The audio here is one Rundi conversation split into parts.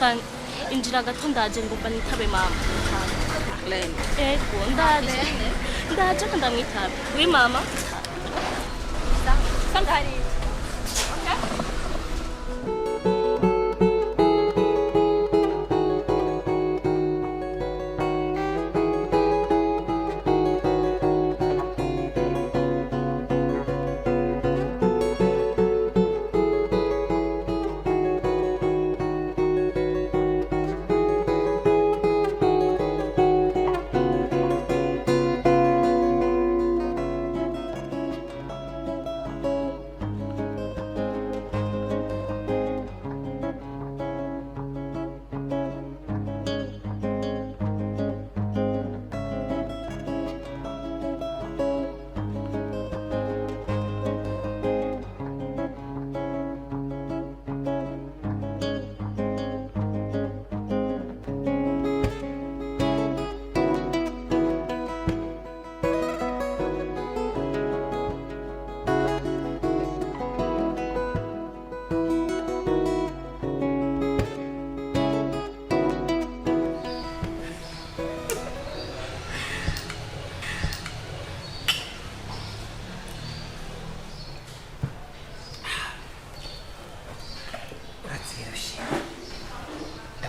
Fan injira gato ndaje ngomba nitabe mama. Marlene. Ego ndaje. Ndaje ndamwitabe. Wi mama. Sandari. Okay?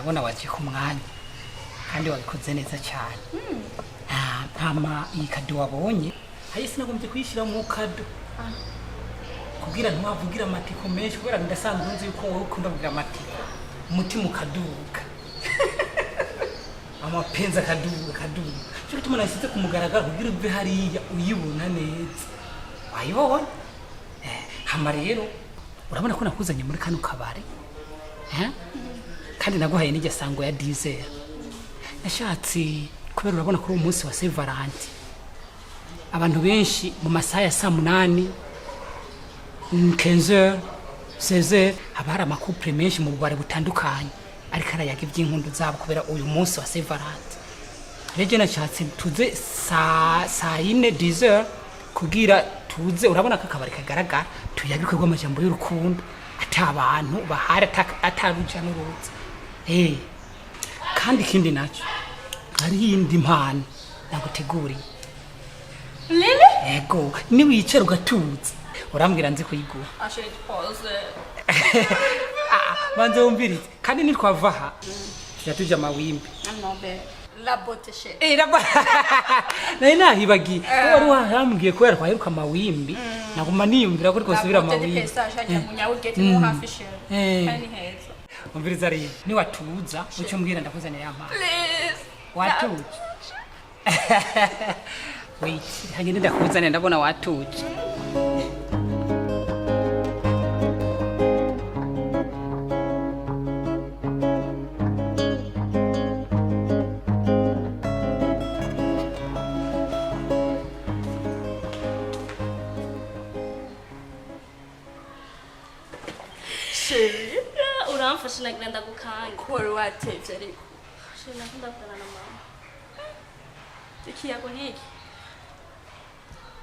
ndabona waje ku mwanya kandi wabikoze neza cyane. Ntama iyi kado wabonye ahise nagombye kuyishyira mu kado kugira ntiwavugira amatiko menshi kubera ndasanzwe nzi yuko wowe ukunda kugira amatiko umutima ukaduka amapenzi akaduka cyo gituma nashyize ku mugaragaro kugira uve hariya uyibona neza wayibona. Hama rero urabona ko nakuzanye muri kano kabare kandi naguhaye n'igisango ya diesel. Nashatse kubera urabona ko uwo munsi wa Saint Valentin abantu benshi mu masaha ya 8 15 16 haba hari amakupure menshi mu bubare butandukanye ariko arayaga iby'inkundu zabo kubera uyu munsi wa Saint Valentin. Rege nashatse tuze saa 4 diesel kugira tuze urabona ko akabari kagaragara tuyabikwe rw'amajambo y'urukundo atabantu bahari ataruja n'uruza. Kandi ikindi nacyo hari indi mpano naguteguriye. Lili? Ego ni wicara ugatuza urambwira nzi kuyigura. Ashiri pose. Banze umbirize kandi nitwava aha yatuje amawimbi. Anobe la botte chérie. Nayi nahibagiye wari wahambwiye kubera kwaheruka amawimbi naguma niyumvira ko rwosubira amawimbi. Umbiriza ari ni watuza ucyo mbwira ndakuzanira yampana. Please. Watuje. Wait, hagende ndakuzanira ndabona watuje. Uramfasha nagira gukanga. Kuri watevye ariko. Shina ndakundana na mama. Ikiyago nkiki.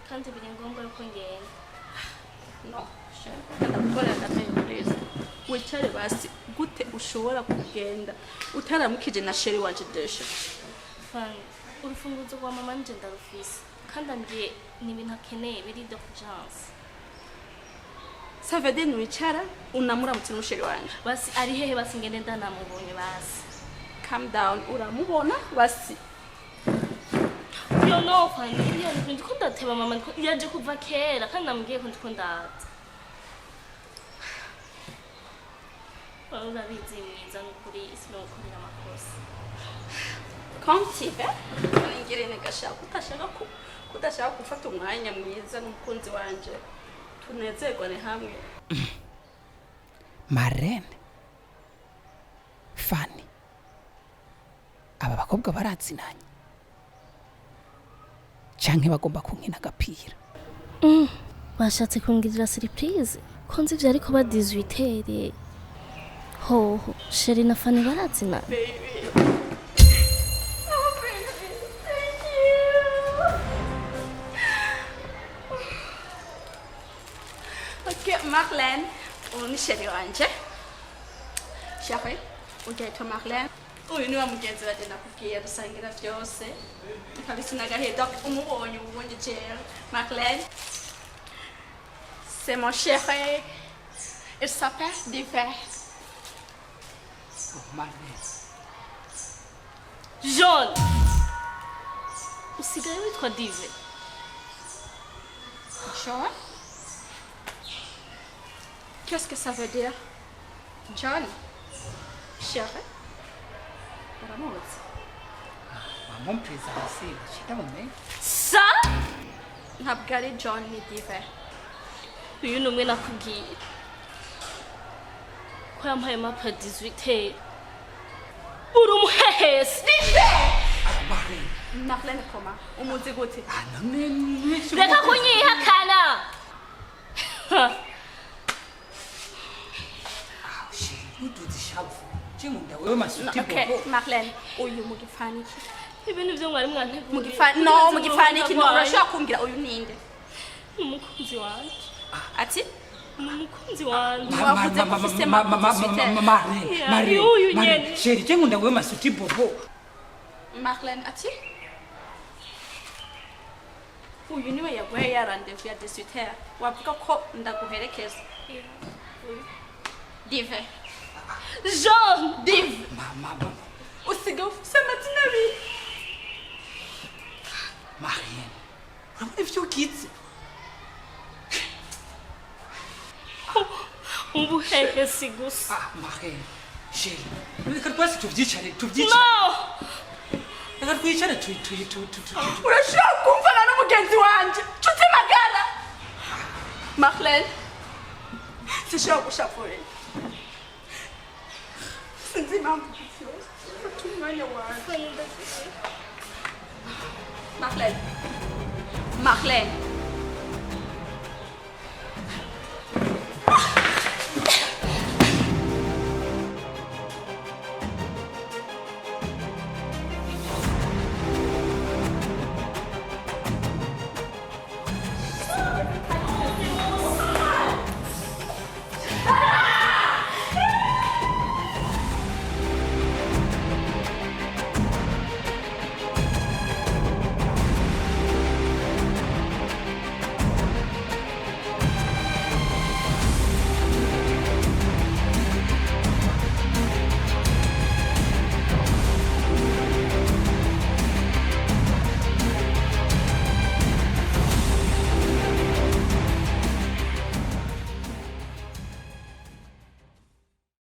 Kandi biri ngombwa yuko ngenda. No, shina ndakora gateye please. Wicare basi gute ushobora kugenda utaramukije na sheri wanje desha. Fine. Urufunguzo rwa mama nje ndarufise. Kandi ngiye ni ibintu akeneye biri d'urgence. Savede nwicara unamuramutse n'umusheri wanje. Basi ari hehe basi ngende ndanamubonye basi. Calm down uramubona basi. Yo no fine. Yo ndiko ndateba mama yaje kuva kera kandi namubwiye ko ndiko ndaza. Urabizi mwiza n'ukuri sinokorera amakosa. Kontibe ngire negashaka kudashaka gufata umwanya mwiza n'umukunzi wanje. Tunezerwane hamwe. Marlene Fanny aba bakobwa baratsinanye canke bagomba kunkina agapira. Bashatse kungirira surprise ko nzi vyo ariko ba 18 hoho sheri na Fanny baratsinanye. Baby. Okay, Marlene, on sheri wanje. Chérie, ujya yitwa Marlene uyu niwe mugenzi waje nakubwiye dusangira byose kabisa nagaheda umubonye ubundi jewe Marlene c'est mon chéri il s'appelle Diver Marlene John usigaye witwa Dive John qu'est-ce que ça veut dire John chéri Maman présence kidamume sa ntabwo ari John ni Diver uyu ni umwe nakubwiye ko yampaye mapa 18 uri umuhehesi Marlene Marlene koma umuzi gute none reka kunyihakana ntuduzishavu ngunda wewe masuti okay bobo Marlene uyu mugifaniki ibintu byo mwari mwantegura mugifaniki urashobora kumbwira uyu ninde umukunzi wanje ati umukunzi wanje wavuze ko ufise Marlene uyu nyene chérie ngunda wewe masuti bobo Marlene ati uyu niwe yaguhe ya rendez-vous ya 18h wavuga ko ndaguherekeza Dive Jean Dive mama usiga ufise amazina abiri Marlene urabona ivyo ugize umuhehesi gusa Marlene chérie reka twese tuvyicare no reka twicare urashobora kumvana n'umugenzi wanje nshuti magara Marlene sinshobora gushapurira sinzi impamvu byose fata umwanya wawe Marlene